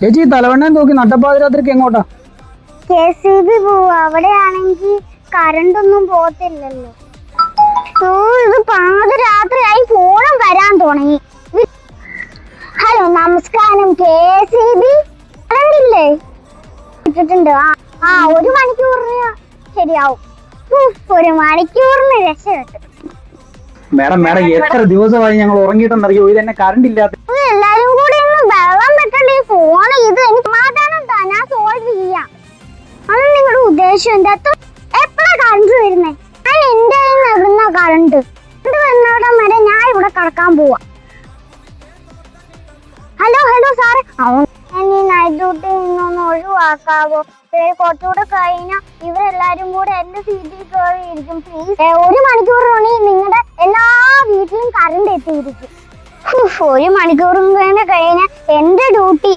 ചേച്ചി തലവണ്ണയും തൂക്കി നട്ടപ്പാതിരാത്രിക്ക് എങ്ങോട്ടാ? KCB പോവാ. അവിടെയാണെങ്കിൽ കറണ്ട് ഒന്നും പോത്തില്ലല്ലോ. ഇത് പാതിരാത്രിയായി ഫോണും വരാൻ തുടങ്ങി. ഹലോ നമസ്കാരം, KCB കറണ്ടില്ലേ? ഇട്ടിട്ടുണ്ട്. ആ 1 മണിക്കൂറിന് ശരിയാവും. 1 മണിക്കൂറിന് രക്ഷപ്പെട്ടു. മേഡം എത്ര ദിവസമായി ഞങ്ങൾ ഉറങ്ങിയിട്ടെന്നറിയോ? ഇത് തന്നെ കറണ്ട് ഇല്ലാത്ത. എല്ലാരും കൂടി ഒന്ന് വെള്ളം വെക്കണ്ടേ ഫോണ്. ഇത് എനിക്ക് സമാധാനം താ, ഞാൻ സോൾവ് ചെയ്യാം. അത് നിങ്ങളുടെ ഉദ്ദേശം എന്താ? എപ്പോഴാ കറണ്ട് വരുന്നേ? ഞാൻ എന്റെ എവിടുന്ന കറണ്ട് വരുന്നവിടെ വരെ ഞാൻ ഇവിടെ കിടക്കാൻ പോവാ. ഹലോ സാറ്, നൈറ്റ് ഡ്യൂട്ടി നിന്നൊന്ന് ഒഴിവാക്കാവോ? കുറച്ചുകൂടെ കഴിഞ്ഞാൽ ഇവരെല്ലാരും കൂടെ എന്റെ സീറ്റിൽ കയറിയിരിക്കും. പ്ലീസ് 1 മണിക്കൂറിനുള്ളിൽ നിങ്ങളുടെ എല്ലാ വീട്ടിലും കറണ്ട് എത്തിയിരിക്കും. 1 മണിക്കൂറും കഴിഞ്ഞാൽ എന്റെ ഡ്യൂട്ടി